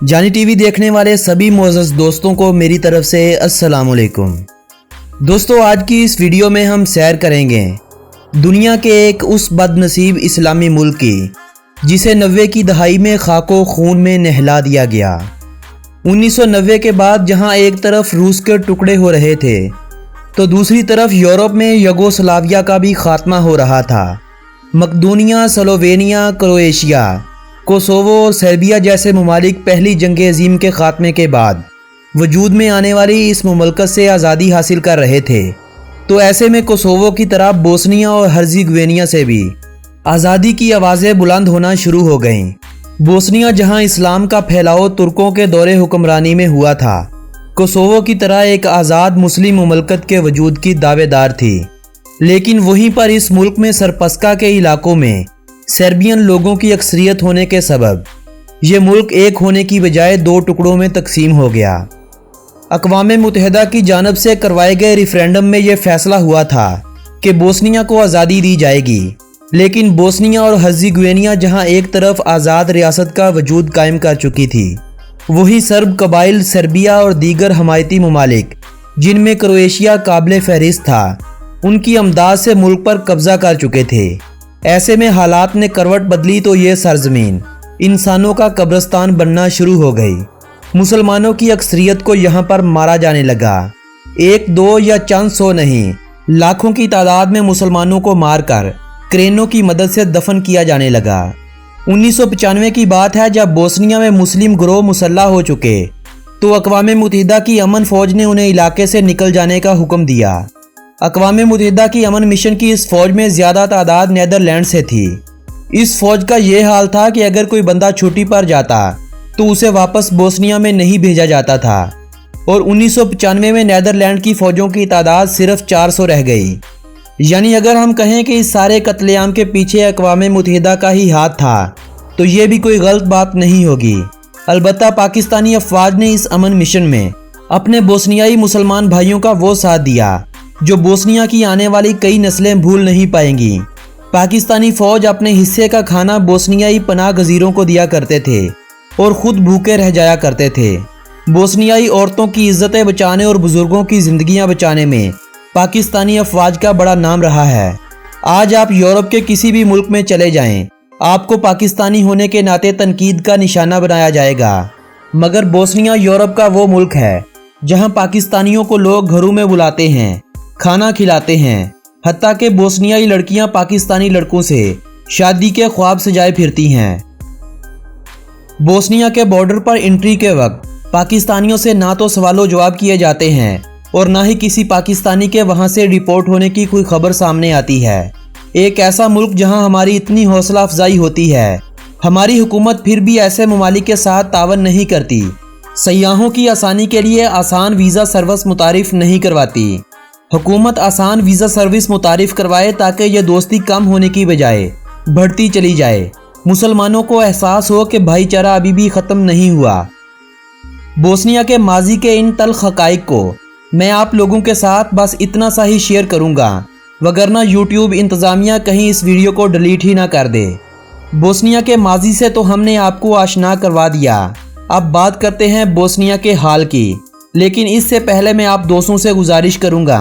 जानी टीवी देखने वाले सभी मोअज़्ज़ज़ दोस्तों को मेरी तरफ से अस्सलाम वालेकुम। दोस्तों, आज की इस वीडियो में हम सैर करेंगे दुनिया के एक उस बदनसीब इस्लामी मुल्क की जिसे 90 की दहाई में खाको खून में नहला दिया गया। 1990 के बाद जहां एक तरफ रूस के टुकड़े हो रहे थे तो दूसरी तरफ यूरोप में युगोस्लाविया का भी खात्मा हो रहा था। मकदूनिया, स्लोवेनिया, क्रोएशिया, कोसोवो और सर्बिया जैसे ममालिक पहली जंग अज़ीम के ख़ात्मे के बाद वजूद में आने वाली इस मुमलकत से आज़ादी हासिल कर रहे थे। तो ऐसे में कोसोवो की तरह बोस्निया और हर्ज़ेगोविना से भी आज़ादी की आवाज़ें बुलंद होना शुरू हो गईं। बोस्निया, जहां इस्लाम का फैलाव तुर्कों के दौरे हुक्मरानी में हुआ था, कोसोवो की तरह एक आज़ाद मुस्लिम मुमलकत के वजूद की दावेदार थी। लेकिन वहीं पर इस मुल्क में सरपस्का के इलाकों में सर्बियन लोगों की अक्सरियत होने के सबब ये मुल्क एक होने की बजाय दो टुकड़ों में तकसीम हो गया। अक़वाम मुत्तहिदा की जानिब से करवाए गए रेफरेंडम में यह फैसला हुआ था कि बोस्निया को आज़ादी दी जाएगी, लेकिन बोस्निया और हर्ज़ेगोविना जहां एक तरफ आज़ाद रियासत का वजूद कायम कर चुकी थी, वहीं सर्ब कबाइल सर्बिया और दीगर हमायती ममालिक जिनमें क्रोएशिया काबिल फहरिस्त था, उनकी अमदाद से मुल्क पर कब्जा कर चुके थे। ऐसे में हालात ने करवट बदली तो ये सरजमीन इंसानों का कब्रिस्तान बनना शुरू हो गई। मुसलमानों की अक्सरियत को यहाँ पर मारा जाने लगा। एक, दो या चंद सौ नहीं, लाखों की तादाद में मुसलमानों को मारकर क्रेनों की मदद से दफन किया जाने लगा। 1995 की बात है, जब बोस्निया में मुस्लिम गिरोह मुसल्लह हो चुके तो अक़वाम मुत्तहिदा की अमन फ़ौज ने उन्हें इलाके से निकल जाने का हुक्म दिया। अक़वाम मुत्तहिदा की अमन मिशन की इस फौज में ज़्यादा तादाद नीदरलैंड से थी। इस फौज का यह हाल था कि अगर कोई बंदा छुट्टी पर जाता तो उसे वापस बोस्निया में नहीं भेजा जाता था और 1995 में नीदरलैंड की फ़ौजों की तादाद सिर्फ 400 रह गई। यानी अगर हम कहें कि इस सारे कत्लेआम के पीछे अक़वाम मुत्तहिदा का ही हाथ था तो ये भी कोई गलत बात नहीं होगी। अलबत्ता पाकिस्तानी अफवाज ने इस अमन मिशन में अपने बोस्नियाई मुसलमान भाइयों का वो साथ दिया जो बोस्निया की आने वाली कई नस्लें भूल नहीं पाएंगी। पाकिस्तानी फ़ौज अपने हिस्से का खाना बोस्नियाई पनाह गज़ीरों को दिया करते थे और ख़ुद भूखे रह जाया करते थे। बोस्नियाई औरतों की इज्जतें बचाने और बुज़ुर्गों की ज़िंदगियां बचाने में पाकिस्तानी अफवाज का बड़ा नाम रहा है। आज आप यूरोप के किसी भी मुल्क में चले जाएं, आपको पाकिस्तानी होने के नाते तनकीद का निशाना बनाया जाएगा। मगर बोस्निया यूरोप का वो मुल्क है जहाँ पाकिस्तानियों को लोग घरों में बुलाते हैं, खाना खिलाते हैं। हत्ता के बोस्नियाई लड़कियां पाकिस्तानी लड़कों से शादी के ख्वाब सजाए फिरती हैं। बोस्निया के बॉर्डर पर एंट्री के वक्त पाकिस्तानियों से ना तो सवालों जवाब किए जाते हैं और ना ही किसी पाकिस्तानी के वहां से रिपोर्ट होने की कोई खबर सामने आती है। एक ऐसा मुल्क जहां हमारी इतनी हौसला अफजाई होती है, हमारी हुकूमत फिर भी ऐसे ममालिक के साथ तावन नहीं करती, सयाहों की आसानी के लिए आसान वीज़ा सर्विस मुतारिफ नहीं करवाती। हुकूमत आसान वीज़ा सर्विस मुतारिफ करवाए ताकि यह दोस्ती कम होने की बजाय बढ़ती चली जाए। मुसलमानों को एहसास हो कि भाईचारा अभी भी ख़त्म नहीं हुआ। बोस्निया के माजी के इन तल्ख हक़ाइक़ को मैं आप लोगों के साथ बस इतना सा ही शेयर करूँगा, वगरना यूट्यूब इंतज़ामिया कहीं इस वीडियो को डिलीट ही ना कर दे। बोस्निया के माजी से तो हमने आपको आशना करवा दिया, अब बात करते हैं बोस्निया के हाल की। लेकिन इससे पहले मैं आप दोस्तों से गुजारिश करूंगा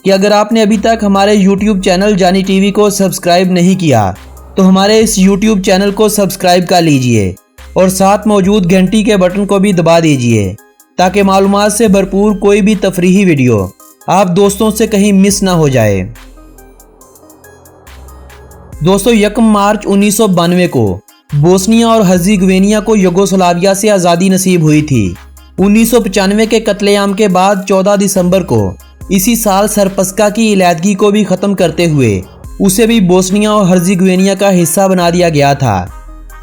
कि अगर आपने अभी तक हमारे YouTube चैनल जानी टीवी को सब्सक्राइब नहीं किया तो हमारे इस YouTube चैनल को सब्सक्राइब कर लीजिए और साथ मौजूद घंटी के बटन को भी दबा दीजिए ताकि मालूमात से भरपूर कोई भी तफरीही वीडियो आप दोस्तों से कहीं मिस ना हो जाए। दोस्तों, 1 मार्च 1992 को बोस्निया और हर्ज़ेगोविना को युगोस्लाविया से आज़ादी नसीब हुई थी। 1995 के कत्लेआम के बाद 14 दिसंबर को इसी साल सरपस्का की इलादगी को भी ख़त्म करते हुए उसे भी बोस्निया और हर्ज़ेगोविना का हिस्सा बना दिया गया था।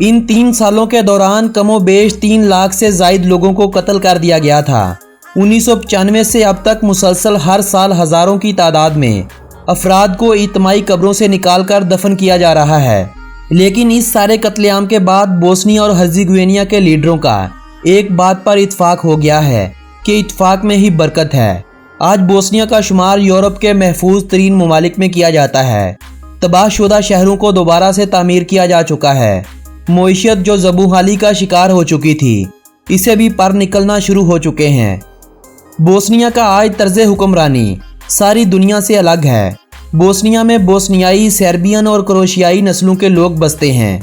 इन 3 सालों के दौरान कमोबेश 3 लाख से ज़ायद लोगों को कत्ल कर दिया गया था। 1995 से अब तक मुसलसल हर साल हज़ारों की तादाद में अफराद को इज्तिमाई कब्रों से निकाल कर दफन किया जा रहा है। लेकिन इस सारे कत्लेआम के बाद बोस्निया और हर्ज़ेगोविना के लीडरों का एक बात पर इत्फाक हो गया है कि इत्फाक में ही बरकत है। आज बोस्निया का शुमार यूरोप के महफूज तरीन ममालिक में किया जाता है। तबाहशुदा शहरों को दोबारा से तामीर किया जा चुका है। मईशत जो ज़बूहाली का शिकार हो चुकी थी इसे भी पर निकलना शुरू हो चुके हैं। बोस्निया का आज तर्ज हुक्मरानी सारी दुनिया से अलग है। बोस्निया में बोस्नियाई, सर्बियन और क्रोशियाई नस्लों के लोग बसते हैं।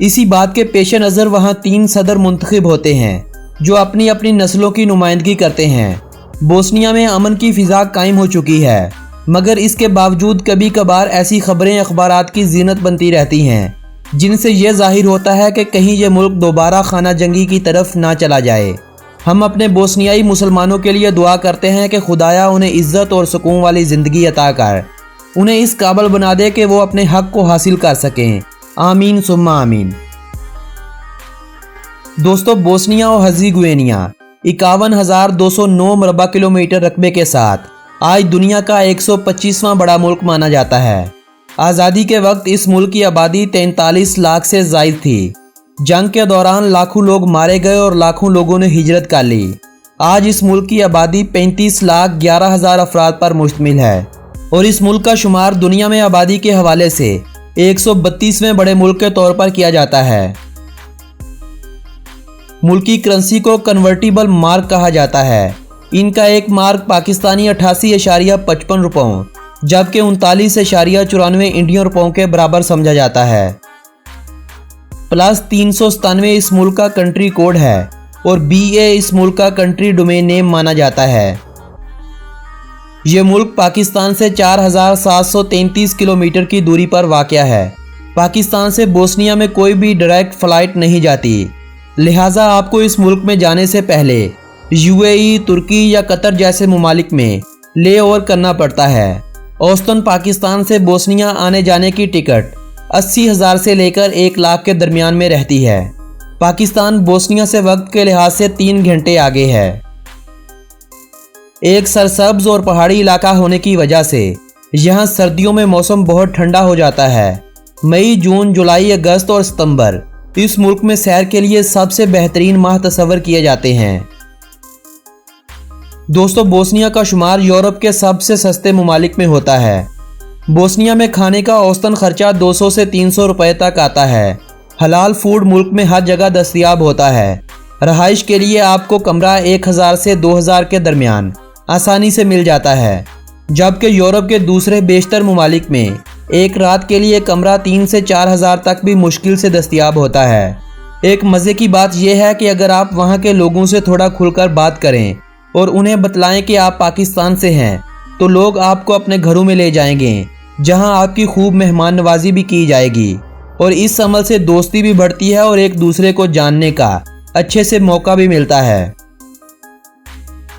इसी बात के पेश नज़र वहाँ 3 सदर मुंतखब होते हैं जो अपनी अपनी नस्लों की नुमाइंदगी करते हैं। बोस्निया में अमन की फ़िज़ा कायम हो चुकी है, मगर इसके बावजूद कभी कभार ऐसी खबरें अखबारात की जीनत बनती रहती हैं जिनसे यह जाहिर होता है कि कहीं यह मुल्क दोबारा खाना जंगी की तरफ ना चला जाए। हम अपने बोस्नियाई मुसलमानों के लिए दुआ करते हैं कि खुदाया उन्हें इज़्ज़त और सुकून वाली ज़िंदगी अता कर, उन्हें इस काबिल बना दे कि वो अपने हक़ को हासिल कर सकें। आमीन सुम्मा आमीन। दोस्तों, बोस्निया और हर्ज़ेगोविना 51,209 मरबा किलोमीटर रकबे के साथ आज दुनिया का 125वां बड़ा मुल्क माना जाता है। आज़ादी के वक्त इस मुल्क की आबादी 43 लाख से ज़ायद थी। जंग के दौरान लाखों लोग मारे गए और लाखों लोगों ने हिजरत कर ली। आज इस मुल्क की आबादी 35,11,000 अफराद पर मुश्तमिल है और इस मुल्क का शुमार दुनिया में आबादी के हवाले से 132वें बड़े मुल्क के तौर पर किया जाता है। मुल्क की करेंसी को कन्वर्टिबल मार्क कहा जाता है। इनका एक मार्क पाकिस्तानी 88.55 रुपयों जबकि 39.94 इंडियन रुपयों के बराबर समझा जाता है। +397 इस मुल्क का कंट्री कोड है और BA इस मुल्क का कंट्री डोमेन नेम माना जाता है। ये मुल्क पाकिस्तान से 4,733 किलोमीटर की दूरी पर वाक़या है। पाकिस्तान से बोस्निया में कोई भी डायरेक्ट फ़्लाइट नहीं जाती, लिहाजा आपको इस मुल्क में जाने से पहले UAE, तुर्की या कतर जैसे ममालिक में ले ओवर करना पड़ता है। औसतन पाकिस्तान से बोस्निया आने जाने की टिकट 80,000 से लेकर 1 लाख के दरमियान में रहती है। पाकिस्तान बोस्निया से वक्त के लिहाज से 3 घंटे आगे है। एक सरसब्ज और पहाड़ी इलाका होने की वजह से यहाँ सर्दियों में मौसम बहुत ठंडा हो जाता है। मई, जून, जुलाई, अगस्त और सितंबर इस मुल्क में सैर के लिए सबसे बेहतरीन माह तस्वर किए जाते हैं। दोस्तों, बोस्निया का शुमार यूरोप के सबसे सस्ते ममालिक में होता है। बोस्निया में खाने का औसतन खर्चा 200 से 300 रुपए तक आता है। हलाल फूड मुल्क में हर जगह दस्तयाब होता है। रहाइश के लिए आपको कमरा 1,000 से 2,000 के दरमियान आसानी से मिल जाता है, जबकि यूरोप के दूसरे बेशतर ममालिक में एक रात के लिए कमरा 3 से 4,000 तक भी मुश्किल से दस्तयाब होता है। एक मज़े की बात यह है कि अगर आप वहाँ के लोगों से थोड़ा खुलकर बात करें और उन्हें बतलाएं कि आप पाकिस्तान से हैं, तो लोग आपको अपने घरों में ले जाएंगे, जहां आपकी खूब मेहमान नवाजी भी की जाएगी और इस अमल से दोस्ती भी बढ़ती है और एक दूसरे को जानने का अच्छे से मौका भी मिलता है।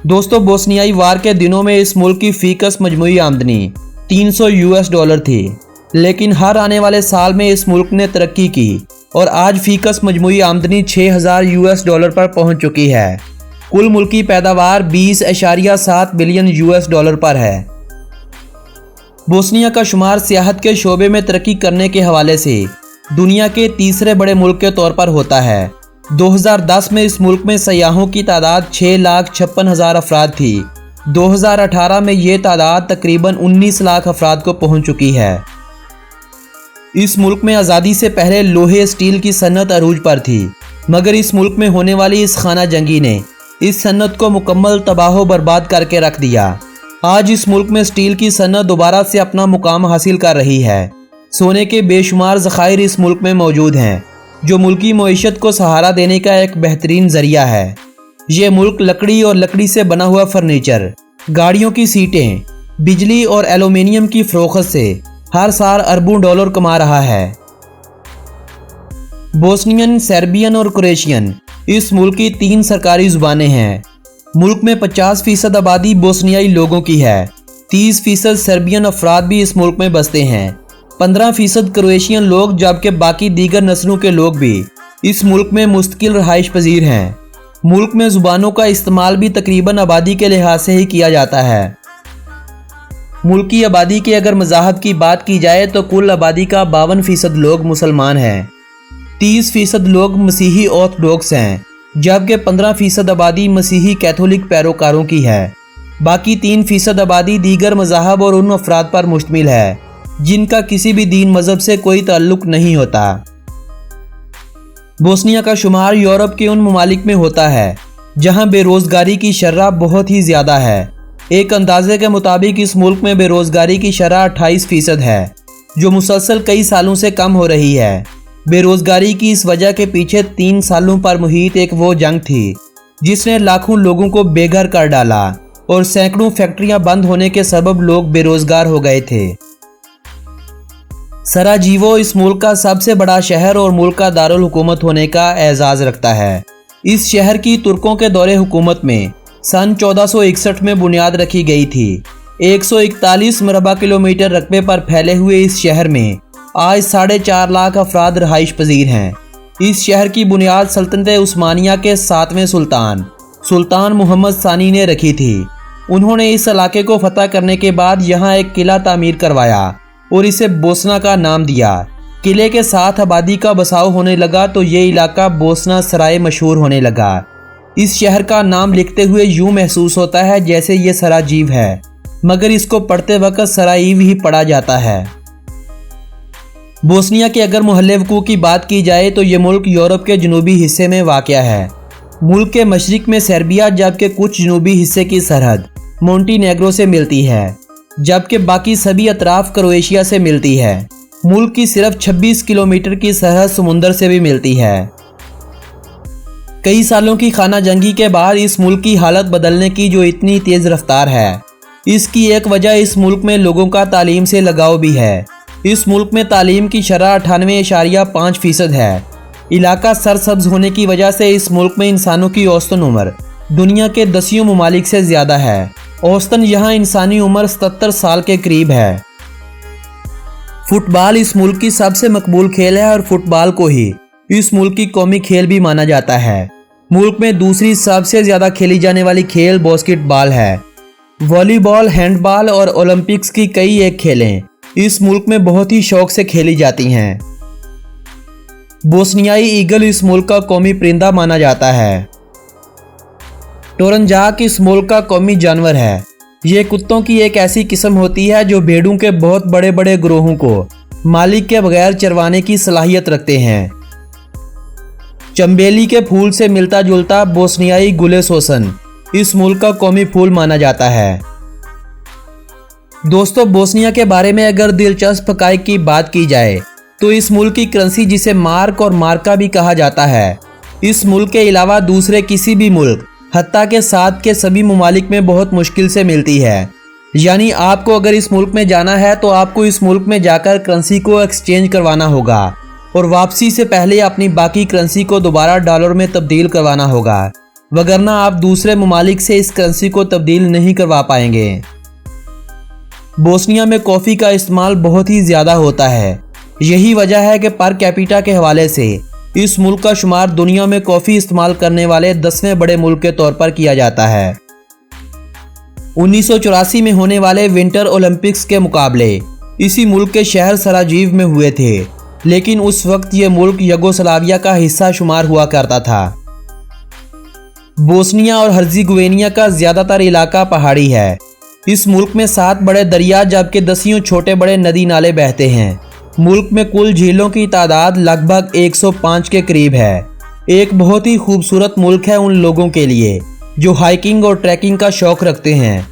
दोस्तों, बोस्नियाई वार के दिनों में इस मुल्क की फीकस मजमूई आमदनी $300 थी, लेकिन हर आने वाले साल में इस मुल्क ने तरक्की की और आज फीकस मजमूई आमदनी $6,000 पर पहुंच चुकी है। कुल मुल्की पैदावार $20.7 बिलियन पर है। बोस्निया का शुमार सियाहत के शोबे में तरक्की करने के हवाले से दुनिया के तीसरे बड़े मुल्क के तौर पर होता है। 2010 में इस मुल्क में सयाहों की तादाद 6,56,000 अफराद थी। 2018 में ये तादाद तकरीबन 19 लाख अफराद को पहुंच चुकी है। इस मुल्क में आज़ादी से पहले लोहे स्टील की सन्नत अरूज पर थी, मगर इस मुल्क में होने वाली इस खाना जंगी ने इस सन्नत को मुकम्मल तबाह बर्बाद करके रख दिया। आज इस मुल्क में स्टील की सन्नत दोबारा से अपना मुकाम हासिल कर रही है। सोने के बेशुमार ज़खायर इस मुल्क में मौजूद हैं, जो मुल्की मईशत को सहारा देने का एक बेहतरीन जरिया है। ये मुल्क लकड़ी और लकड़ी से बना हुआ फर्नीचर, गाड़ियों की सीटें, बिजली और एल्यूमिनियम की फरोख्त से हर साल अरबों डॉलर कमा रहा है। बोस्नियन, सर्बियन और क्रोएशियन इस मुल्क की 3 सरकारी ज़ुबानें हैं। मुल्क में 50% आबादी बोस्नियाई लोगों की है। 30% सर्बियन अफराद भी इस मुल्क में बसते हैं। 15% क्रोएशियन लोग, जबकि बाकी दीगर नस्लों के लोग भी इस मुल्क में मुस्तकिल रहाइश पजीर हैं। मुल्क में ज़ुबानों का इस्तेमाल भी तकरीबन आबादी के लिहाज से ही किया जाता है। मुल्क की आबादी के अगर मज़ाहब की बात की जाए तो कुल आबादी का 52% लोग मुसलमान हैं, 30% लोग मसीही ऑर्थोडॉक्स हैं, जबकि 15% आबादी मसीही कैथोलिक पैरोकारों की है। बाकी 3% आबादी दीगर मज़ाहब और उन अफराद पर मुश्तमिल है जिनका किसी भी दीन मज़हब से कोई ताल्लुक़ नहीं होता। बोस्निया का शुमार यूरोप के उन ममालिक में होता है जहां बेरोजगारी की शरह बहुत ही ज़्यादा है। एक अंदाजे के मुताबिक इस मुल्क में बेरोजगारी की शरह 28% है, जो मुसलसल कई सालों से कम हो रही है। बेरोजगारी की इस वजह के पीछे 3 सालों पर मुहित एक वो जंग थी जिसने लाखों लोगों को बेघर कर डाला और सैकड़ों फैक्ट्रियां बंद होने के सबब लोग बेरोजगार हो गए थे। सराजीवो इस मुल्क का सबसे बड़ा शहर और मुल्क का दारुल हुकूमत होने का एजाज रखता है। इस शहर की तुर्कों के दौरे हुकूमत में सन 1461 में बुनियाद रखी गई थी। 141 मरबा किलोमीटर रकबे पर फैले हुए इस शहर में आज 4.5 लाख अफराद रहाइश पजीर हैं। इस शहर की बुनियाद सल्तनत उस्मानिया के 7वें सुल्तान मोहम्मद सानी ने रखी थी। उन्होंने इस इलाके को फतह करने के बाद यहाँ एक किला तामीर करवाया और इसे बोस्ना का नाम दिया। किले के साथ आबादी का बसाव होने लगा तो ये इलाका बोस्ना सराय मशहूर होने लगा। इस शहर का नाम लिखते हुए यूं महसूस होता है जैसे ये सराजीव है, मगर इसको पढ़ते वक्त सराइव ही पढ़ा जाता है। बोस्निया के अगर मोहल्ले वकूअ की बात की जाए तो ये मुल्क यूरोप के जनूबी हिस्से में वाक़या है। मुल्क के मशरिक में सर्बिया जबकि कुछ जनूबी हिस्से की सरहद मोंटीनेग्रो से मिलती है, जबकि बाकी सभी अतराफ क्रोएशिया से मिलती है। मुल्क की सिर्फ 26 किलोमीटर की सरहद समुंदर से भी मिलती है। कई सालों की खाना जंगी के बाद इस मुल्क की हालत बदलने की जो इतनी तेज़ रफ्तार है, इसकी एक वजह इस मुल्क में लोगों का तालीम से लगाव भी है। इस मुल्क में तालीम की शरह 98.5% है। इलाका सरसब्ज होने की वजह से इस मुल्क में इंसानों की औसतन उम्र दुनिया के 10 ममालिक से ज़्यादा है। औसतन यहाँ इंसानी उम्र 77 साल के करीब है। फुटबॉल इस मुल्क की सबसे मकबूल खेल है और फुटबॉल को ही इस मुल्क की कौमी खेल भी माना जाता है। मुल्क में दूसरी सबसे ज़्यादा खेली जाने वाली खेल बास्केटबॉल है। वॉलीबॉल, हैंडबॉल और ओलंपिक्स की कई एक खेलें इस मुल्क में बहुत ही शौक से खेली जाती हैं। बोस्नियाई ईगल इस मुल्क का कौमी परिंदा माना जाता है। टोरनजाक इस मुल्क का कौमी जानवर है। ये कुत्तों की एक ऐसी किस्म होती है जो भेड़ों के बहुत बड़े बड़े ग्रोहों को मालिक के बगैर चरवाने की सलाहियत रखते हैं। चंबेली के फूल से मिलता जुलता बोस्नियाई गुले सोसन इस मुल्क का कौमी फूल माना जाता है। दोस्तों, बोस्निया के बारे में अगर दिलचस्प हक़ाइक़ की बात की जाए तो इस मुल्क की करेंसी जिसे मार्क और मार्का भी कहा जाता है, इस मुल्क के अलावा दूसरे किसी भी मुल्क हत्ता के साथ के सभी ममालिक में बहुत मुश्किल से मिलती है। यानी आपको अगर इस मुल्क में जाना है तो आपको इस मुल्क में जाकर करेंसी को एक्सचेंज करवाना होगा और वापसी से पहले अपनी बाकी करेंसी को दोबारा डॉलर में तब्दील करवाना होगा, वगरना आप दूसरे ममालिक से इस करेंसी को तब्दील नहीं करवा पाएंगे। बोस्निया में कॉफ़ी का इस्तेमाल बहुत ही ज़्यादा होता है। यही वजह है कि पर कैपिटा के हवाले से इस मुल्क का शुमार दुनिया में कॉफ़ी इस्तेमाल करने वाले 10वें बड़े मुल्क के तौर पर किया जाता है। 1984 में होने वाले विंटर ओलंपिक्स के मुकाबले इसी मुल्क के शहर सराजीव में हुए थे, लेकिन उस वक्त ये मुल्क यूगोस्लाविया का हिस्सा शुमार हुआ करता था। बोस्निया और हर्ज़ेगोविना का ज़्यादातर इलाका पहाड़ी है। इस मुल्क में 7 बड़े दरिया जबकि 10 छोटे बड़े नदी नाले बहते हैं। मुल्क में कुल झीलों की तादाद लगभग 105 के करीब है। एक बहुत ही खूबसूरत मुल्क है उन लोगों के लिए जो हाइकिंग और ट्रैकिंग का शौक रखते हैं।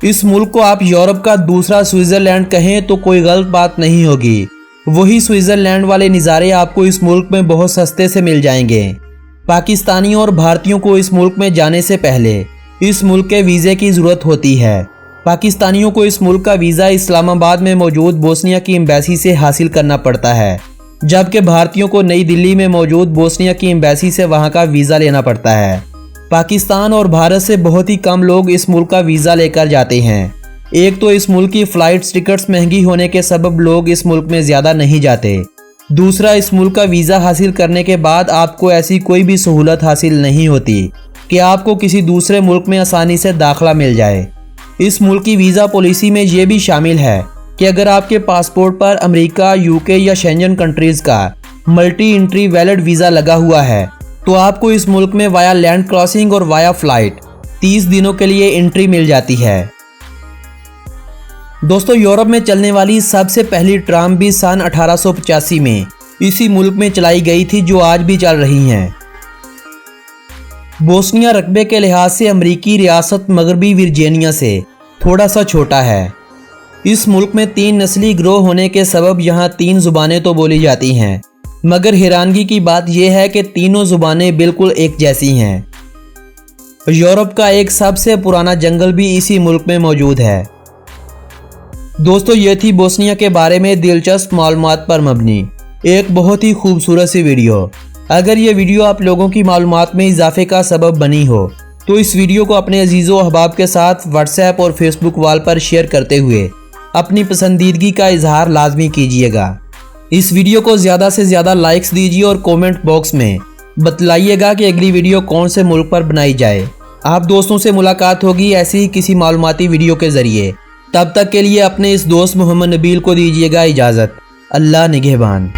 इस मुल्क को आप यूरोप का दूसरा स्विट्ज़रलैंड कहें तो कोई गलत बात नहीं होगी। वही स्विट्ज़रलैंड वाले नज़ारे आपको इस मुल्क में बहुत सस्ते से मिल जाएंगे। पाकिस्तानियों और भारतीयों को इस मुल्क में जाने से पहले इस मुल्क के वीज़े की ज़रूरत होती है। पाकिस्तानियों को इस मुल्क का वीज़ा इस्लामाबाद में मौजूद बोस्निया की एम्बेसी से हासिल करना पड़ता है, जबकि भारतीयों को नई दिल्ली में मौजूद बोस्निया की एम्बेसी से वहां का वीज़ा लेना पड़ता है। पाकिस्तान और भारत से बहुत ही कम लोग इस मुल्क का वीज़ा लेकर जाते हैं। एक तो इस मुल्क की फ़्लाइट टिकट्स महंगी होने के सबब लोग इस मुल्क में ज़्यादा नहीं जाते। दूसरा, इस मुल्क का वीज़ा हासिल करने के बाद आपको ऐसी कोई भी सहूलत हासिल नहीं होती कि आपको किसी दूसरे मुल्क में आसानी से दाखिला मिल जाए। इस मुल्क की वीज़ा पॉलिसी में ये भी शामिल है कि अगर आपके पासपोर्ट पर अमेरिका, यूके या शेंजन कंट्रीज़ का मल्टी एंट्री वैलिड वीज़ा लगा हुआ है तो आपको इस मुल्क में वाया लैंड क्रॉसिंग और वाया फ्लाइट 30 दिनों के लिए एंट्री मिल जाती है। दोस्तों, यूरोप में चलने वाली सबसे पहली ट्राम भी सन 1885 में इसी मुल्क में चलाई गई थी जो आज भी चल रही हैं। बोस्निया रकबे के लिहाज से अमेरिकी रियासत मगरबी वर्जीनिया से थोड़ा सा छोटा है। इस मुल्क में 3 नस्ली गिरोह होने के सबब यहाँ 3 ज़ुबानें तो बोली जाती हैं, मगर हैरानगी की बात यह है कि तीनों ज़ुबानें बिल्कुल एक जैसी हैं। यूरोप का एक सबसे पुराना जंगल भी इसी मुल्क में मौजूद है। दोस्तों, ये थी बोस्निया के बारे में दिलचस्प मालूमात पर मबनी एक बहुत ही खूबसूरत सी वीडियो। अगर ये वीडियो आप लोगों की मालूमात में इजाफे का सबब बनी हो तो इस वीडियो को अपने अजीज़ों अहबाब के साथ व्हाट्सएप और फेसबुक वाल पर शेयर करते हुए अपनी पसंदीदगी का इजहार लाजमी कीजिएगा। इस वीडियो को ज़्यादा से ज़्यादा लाइक्स दीजिए और कमेंट बॉक्स में बतलाइएगा कि अगली वीडियो कौन से मुल्क पर बनाई जाए। आप दोस्तों से मुलाकात होगी ऐसी ही किसी मालूमाती वीडियो के ज़रिए। तब तक के लिए अपने इस दोस्त मोहम्मद नबील को दीजिएगा इजाज़त। अल्लाह निगहबान।